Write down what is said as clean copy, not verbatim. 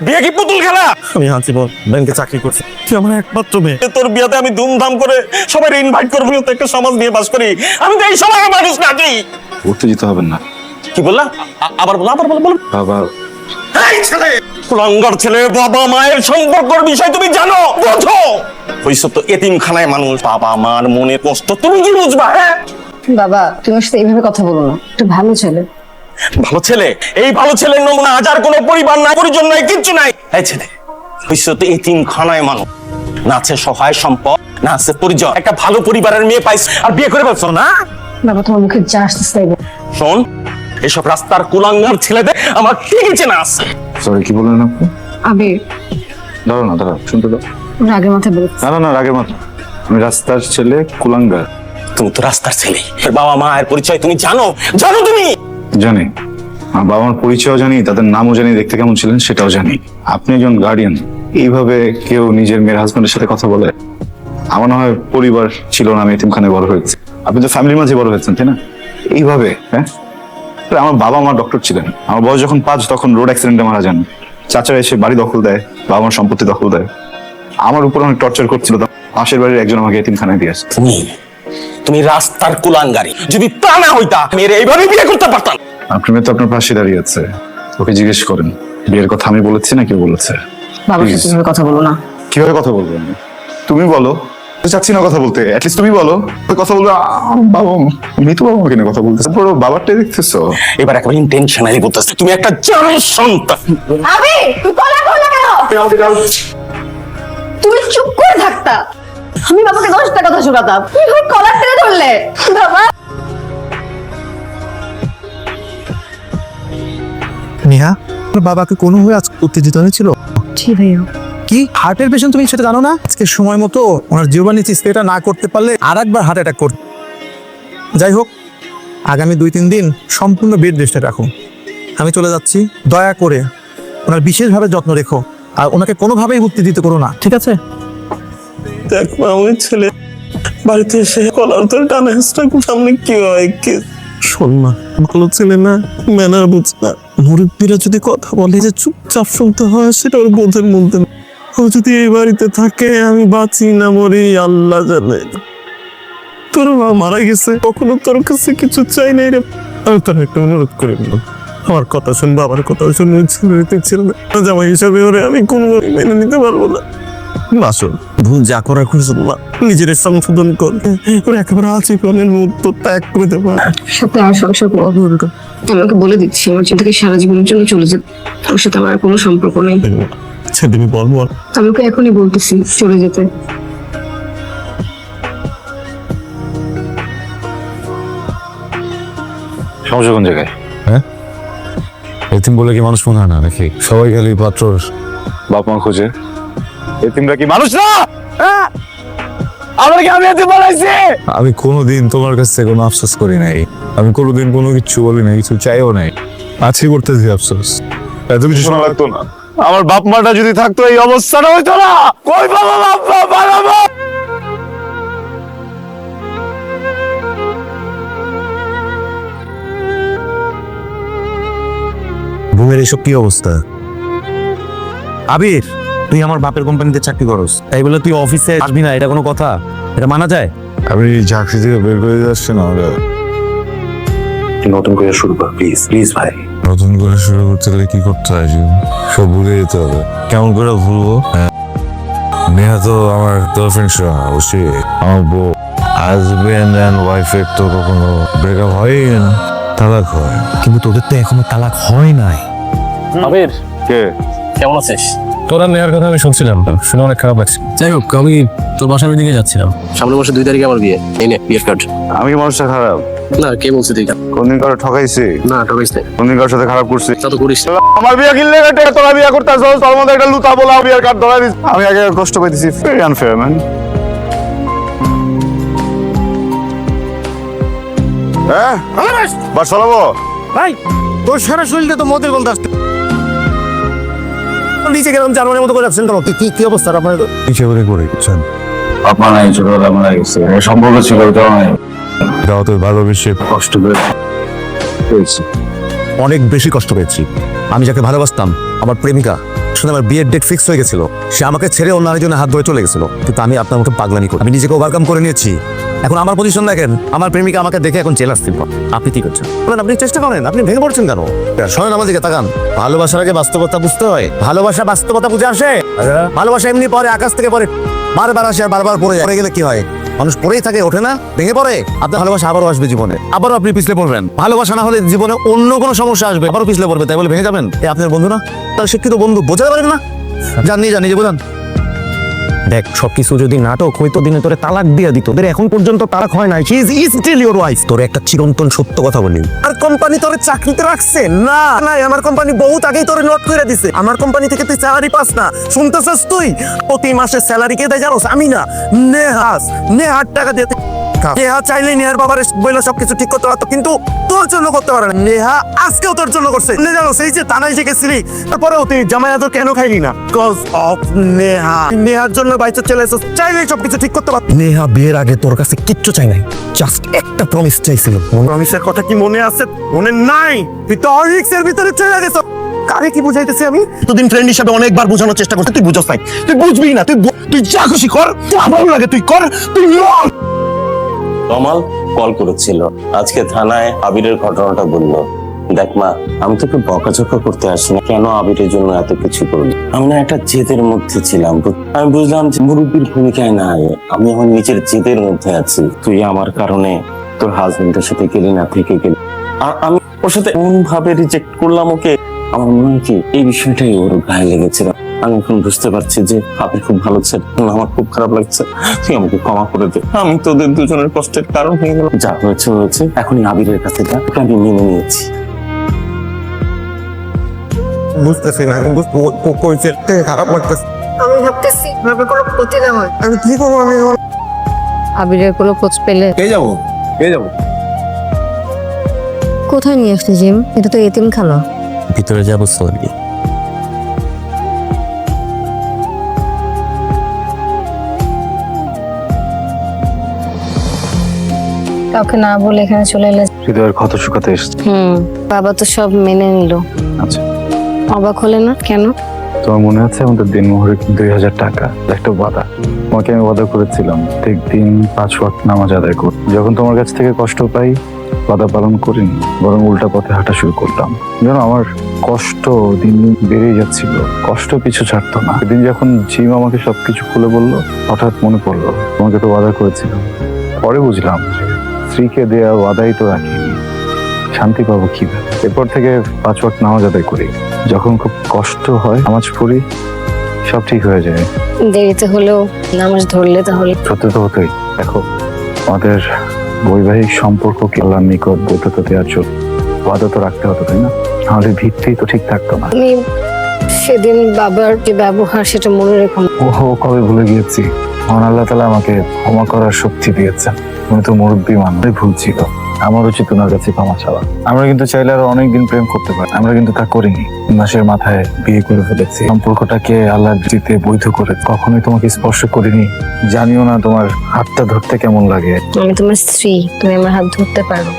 বিয়ে কি পুতুল খেলা? আমি আছি বল, ব্যাংকে চাকরি করছি, তুই আমার একমাত্র মেয়ে। তোর বিয়েতে আমি ধুমধাম করে সবাই ইনভাইট করবো, তো একটা সমাজ নিয়ে বাস করি। আমি তো এই সমাজের মানুষ নাকি? উত্তেজিত হবেন না। কি বললা? আবার বলো। বাবা, এই ছেলে, কুলাঙ্গার ছেলে, বাবা মায়ের সম্পর্কের বিষয় তুমি জানো, বোঝো? হইছো তো এতিমখানায় মানুষ, বাবা মার মনে কষ্ট তুমি কি বুঝবা? হ্যাঁ বাবা, তুমি ওর সাথে এইভাবে কথা বলো না। একটু ভালো ছেলে। ভালো ছেলে? এই ভালো ছেলের নমুনা হাজার কোনো পরিবার নাই, পরিজন নাই, কিচ্ছু নাই। এই ছেলে হইছো তো এতিমখানায় মানুষ, না আছে সহায় সম্পদ, না আছে পরিজন। একটা ভালো পরিবারের মেয়ে পাইছ আর বিয়ে করে ফেলছো না? বাবা, তোমার মুখে যা আসতেছে তাই বলো। শোন, এসব রাস্তার কুলাঙ্গার ছেলেদের আমার ঠিকই চেনা আছে। সরি, কি বললেন আপনি? আবে, দাঁড়াও, শুনতে দাও। রাগের মাথায় বলো। না, রাগের মাথা। আমি রাস্তার ছেলে, কুলাঙ্গার। তুমি তো রাস্তার ছেলে, বাবা মায়ের পরিচয় তুমি জানো তুমি? জানি, আমার বাবা মার পরিচয়ও জানি, তাদের নামও জানি, দেখতে কেমন ছিলেন সেটাও জানি। আপনি একজন গার্ডিয়ান, এইভাবে কেউ নিজের মেয়ের হাজবেন্ডের সাথে কথা বলে? আমার না হয় পরিবার ছিল না, আমি এতিমখানায় বড় হয়েছি। আপনি তো ফ্যামিলির মাঝে বড় হয়েছেন, তাই না? এইভাবে? হ্যাঁ, আমার বাবা মা ডক্টর ছিলেন। আমার বয়স যখন 5 তখন রোড অ্যাক্সিডেন্টে মারা যান। চাচারা এসে বাড়ি দখল দেয়, বাবা মার সম্পত্তি দখল দেয়, আমার উপর অনেক টর্চার করছিল। পাশের বাড়ির একজন আমাকে এতিমখানায় দিয়ে আসে। তুমি রাস্তার কুলাঙ্গারি। যদি তা না হইতা, আমি এইভাবে বিয়ে করতে পারতাম। আপনার মেয়ে তো আপনার পাশে দাঁড়িয়ে আছে, ওকে জিজ্ঞেস করেন বিয়ের কথা আমি বলেছি না কেউ বলেছে। বাবার সাথে এইভাবে কথা বলো না। কিভাবে কথা বলবেন? তুমি বলো। চাচ্ছি না কথা বলতে, অ্যাটলিস্ট তুমি বলো। কথা বলবে বাবা, মৃত বাবা মাকে নিয়ে কথা বলতেছে, পুরো বাবারটাই দেখতেছো। এবার একেবারে ইন্টেনশনালি বলতেছ, তুমি একটা জানোয়ার সন্তান। আবে, তুই কলা বল না কেন? তুই চুপ করে থাকতা। আমি বাবাকে 10টা কথা শোনাতাম, তুই ওই কলার টেনে ধরলে। বাবা, নেহা, তোর বাবাকে কোনো হয়ে আজ উত্তেজিত হয়েছিল? জি ভাইয়া। কি হার্টের পেশেন্ট, তুমি সেটা জানো না? আজকে সময় মতো ওনার জীবনী স্প্রেটা না করতে পারলে আর একবার হার্ট অ্যাটাক করত। যাই হোক, আগামী 2-3 দিন সম্পূর্ণ বেড রেস্টে রাখো। আমি চলে যাচ্ছি, দয়া করে ওনার বিশেষভাবে যত্ন রেখো, আর ওনাকে কোনোভাবেই উত্তেজিত করো না, ঠিক আছে? দেখো আমার ছেলে বাড়িতে এসে কলার তোর টানা হেসটা সামনে কি হয়? কি শোন না, ভালো ছেলে না, ম্যানার বুঝ না। মুরব্বীরা যদি কথা বলে যে চুপচাপ শুনতে হয়, সেটা ওর বোধের মধ্যে। ও যদি এই বাড়িতে থাকে, আমি বাঁচি না মরি আল্লাহ জানে। তোর মা মারা গেছে, কখনো তোর কাছে কিছু চাই নাই রে। আমি তোর একটা অনুরোধ করি, আমার কথা শুন, বাবার কথা শুনে ছেলে না জামাই হিসাবে ওরে আমি কোনোভাবে মেনে নিতে পারবো না। আসল ভুল যা করার করছো না, নিজের সংশোধন কর, একেবারে আছে প্রাণের মুক্ত ত্যাগ করে দেবো। সাথে আর সংসার করবো। আমাকে বলে দিচ্ছি, আমার থেকে সারা জীবনের জন্য চলে যেতে। ওর সাথে আমার কোনো সম্পর্ক নেই। আচ্ছা তুমি বল। আমি ওকে এখনই বলতেছি চলে যেতে। সমস্যা কোন জায়গায়? হ্যাঁ, এতিম বলে কি মানুষ মনে হয় না নাকি? সবাই খালি পাত্রর বাপ মা খোঁজে, এতিমরা কি মানুষ না? আমার কি আমি এতিম বানাইছি? আমি কোনোদিন তোমার কাছ থেকে কোনো আফসোস করি নাই, আমি কোনোদিন কোনো কিছু বলি নাই, কিছু চাইও নাই। আজকে করতেছি আফসোস, এত কিছু শোনা লাগতো না। আমার বাপ মাটা যদি থাকতো এই অবস্থাটা হইতো না। কই বাবা, বাপ মা বানাবো। ঘুমের এসব কি অবস্থা? আবির, তুই আমার বাপের কোম্পানিতে চাকরি করস, তাই বলে তুই অফিসে আসবি না, এটা কোনো কথা? এটা মানা যায়? আমি চাকরি থেকে বের করে যাচ্ছি না, নতুন করে শুরু কর প্লিজ ভাই। নতুন করে শুরু করতে গেলে কি করতে হয়? সব ভুলে যেতে হবে। কেমন করে ভুলবো? নেহা তো আমার গার্লফ্রেন্ড ছিল না, বুঝছি? আমার বউ। হাজবেন্ড অ্যান্ড ওয়াইফের তো কখনো ব্রেকআপ হয়ই না, তালাক হয়। কিন্তু তোদের তো এখনো তালাক হয় নাই। আবির, কে? কেমন আছিস? তোরা নেওয়ার কথা আমি শুনছিলাম, শুনে অনেক খারাপ লাগছে। যাই হোক, আমি তোর বাসার দিকে যাচ্ছিলাম। সামনের মাসে 2 তারিখে আমার বিয়ে। এই নে বিয়ের কার্ড। আমি কি মানুষটা খারাপ? না, কে বলছে তুই? কোনদিন কারো ঠকাইছি? না, ঠকাইস না। কোনদিন কারোর সাথে খারাপ করছি? তা তো করিস না। আমার বিয়ে কিনলে তোরা বিয়ে করতে আসছ, তোর মধ্যে একটা লুতা বলা বিয়ের কার্ড ধরা দিস। আমি আগে কষ্ট পাইতেছি, ভেরি আনফেয়ার ম্যান। হ্যাঁ, বাস চালাবো ভাই, তোর সারা শরীরে তো মদের গন্ধ আসছে। নিচে গেলাম, জানোয়ারের মতো করে যাচ্ছেন কেন? কি অবস্থা আপনার? হিসেবে করে বুঝছেন, আপনার নাই, ছোটবেলা মারা গেছে, সম্পর্ক ছিল ওটাও নাই। এটাও তো ভালোবেসে কষ্ট করে পেয়েছি, অনেক বেশি কষ্ট পেয়েছি। আমি যাকে ভালোবাসতাম, আমার প্রেমিকা, শুনে আমার বিয়ের ডেট ফিক্স হয়ে গেছিল, সে আমাকে ছেড়ে অন্য আরেকজনের হাত ধরে চলে গেছিল, কিন্তু আমি আপনার মতো পাগলামি করি, আমি নিজেকে ওভারকাম করে নিয়েছি। এখন আমার পজিশন দেখেন, আমার প্রেমিকা আমাকে দেখে এখন জেলাস ফিল করে। আপনি কি করছেন বলেন? আপনি চেষ্টা করেন, আপনি ভেঙে পড়ছেন কেন? শোনেন আমার দিকে তাকান, ভালোবাসার আগে বাস্তবতা বুঝতে হয়, ভালোবাসা বাস্তবতা বুঝে আসে। ভালোবাসা এমনি পরে, আকাশ থেকে পরে, বারবার আসে আর বারবার পড়ে যায়। পড়ে গেলে কি হয়? মানুষ পড়েই থাকে, ওঠে না, ভেঙে পড়ে। আপনার ভালোবাসা আবারও আসবে জীবনে, আবারও আপনি পিছলে পড়বেন। ভালোবাসা না হলে জীবনে অন্য কোনো সমস্যা আসবে, আবারও পিছলে পড়বে, তাই বলে ভেঙে যাবেন? আপনার বন্ধু না, তার শিক্ষিত বন্ধু, বোঝাতে পারেন না? জানি নিজে বোঝান। দেখ, সবকিছু যদি নাটক হইতো, দিনে তোরে তালাক দিয়ে দিত, তোর এখন পর্যন্ত তালাক হয় নাই। He is still your wife. তোর একটা চিরন্তন সত্য কথা বলি, আর কোম্পানি তোরে চাকরিতে রাখছে না? না, আমার কোম্পানি বহুত আগেই তোরে নোট করে দিছে। আমার কোম্পানি থেকে তুই স্যালারি পাস না, শুনতেছিস? তুই প্রতি মাসে স্যালারি কে দেয় জানোস? আমি না, নেহার টাকা দিয়ে। নেহা চাইলে নেহার বাবার বইলে সবকিছু ঠিক করতে পারতো, কিন্তু তোর জন্য করতে পারে না। নেহা আজকেও তোর জন্য করছে। জানো সেই যে থানায় যে গেছিলি, তারপরেও তুই জামাই আদর কেন খাইলি না? Cause of Neha. নেহার জন্য বাইচে চলে এসেছিস, চাইলেই সবকিছু ঠিক করতে পারত। নেহা বিয়ের আগে তোর কাছে কিচ্ছু চাই নাই, জাস্ট একটা প্রমিস চাইছিল। প্রমিসের কথা কি মনে আছে? মনে নাই? তুই তো অরিক্সের ভিতরে চলে গেছ। কারে কি বুঝাইতেছি আমি? তোদিন ফ্রেন্ড হিসেবে অনেকবার বোঝানোর চেষ্টা করছিস, তুই বুঝছ নাই, তুই বুঝবি না। তুই যা খুশি কর, যা ভালো লাগে তুই কর, তুই মর। কমাল কল করেছিল আজকে থানায়, আবিরের ঘটনাটা বললো। দেখ মা, আমি তোকে বকাঝকা করতে আসিনি, কেন আবিরের জন্য এত কিছু করলি। আমি না একটা জেদের মধ্যে ছিলাম, আমি বুঝলাম যে মুরব্বীর ভূমিকায় নাই, আমি আমার নিজের জেদের মধ্যে আছি। তুই আমার কারণে তোর হাজবেন্ডের সাথে গেলি না, থেকে গেলি, আর আমি ওর সাথে এমন ভাবে রিজেক্ট করলাম ওকে। আমার মনে হয় কি এই বিষয়টাই ওর গায়ে লেগেছিল। আমি এখন বুঝতে পারছি যে আবির খুব ভালো ছিল, আমার খুব খারাপ লাগছে। তুই আমাকে ক্ষমা করে দে, আমি তোদের দুজনের কষ্টের কারণ হয়ে গেল। যা হয়েছে হয়েছে, এখনই আবিরের কাছে যা, ওকে আমি মেনে নিয়েছি। বুঝতেছি না, খারাপ লাগতেছে। আমি ভাবতেছি ভাবে কোনো ক্ষতি না হয়। আমি কি করবো? আমি আবিরের কোনো খোঁজ পেলে পেয়ে যাবো। কোথায় নিয়ে আসলি জিম? এটা তো এতিম খানা। ভিতরে যাবো সরি। কাউকে না বলে এখানে চলে এলে। হৃদয়ের ক্ষত শুকাতে এসেছে। বাবা তো সব মেনে নিল। আচ্ছা, অবাক হলে না কেন? তোমার মনে আছে আমাদের দিনমোহরে 2000 টাকা একটা ওয়াদা? তোমাকে আমি ওয়াদা করেছিলাম প্রত্যেকদিন 5 ওয়াক্ত নামাজ আদায় করব। যখন তোমার কাছ থেকে কষ্ট পাই, ওয়াদা পালন করিনি, বরং উল্টা পথে হাঁটা শুরু করলাম। যেন আমার কষ্ট দিন দিন বেড়েই যাচ্ছিল, কষ্ট পিছু ছাড়তো না। সেদিন যখন জিম আমাকে সবকিছু খুলে বললো, হঠাৎ মনে পড়লো তোমাকে তো ওয়াদা করেছিলাম। পরে বুঝলাম স্ত্রীকে দেয়া ওয়াদাই তো রাখিনি, শান্তি পাবো কিভাবে। এরপর থেকে 5 ওয়াক্ত নামাজ আদায় করি, যখন খুব কষ্ট হয় নামাজ পড়ি, সব ঠিক হয়ে যায়। দেরিতে হলেও নামাজ ধরলে তাহলে। সত্যি তো হতোই। দেখো, আমাদের বৈবাহিক সম্পর্ককে আল্লাহর নিকট বৈধতা দেওয়ার জন্য ওয়াদা তো রাখতে হতো, তাই না? তাহলে ভিত্তি তো ঠিক থাকতো না। আমি সেদিন বাবার যে ব্যবহার সেটা মনে রেখো। ওহো, কবে ভুলে গিয়েছি। মহান আল্লাহ তাআলা আমাকে ক্ষমা করার শক্তি দিয়েছেন। উনি তো মুরব্বী মানুষ, ভুল ছিল। আমার উচিত ওনার কাছে ক্ষমা চাওয়া। আমরা কিন্তু চাইলে আরো অনেকদিন প্রেম করতে পারি, আমরা কিন্তু তা করিনি। মাসের মাথায় বিয়ে করে ফেলেছি, সম্পর্কটাকে আল্লাহর দৃষ্টিতে বৈধ করে কখনোই তোমাকে স্পর্শ করিনি। জানিও না তোমার হাতটা ধরতে কেমন লাগে। আমি তোমার স্ত্রী, তুমি আমার হাত ধরতে পারো।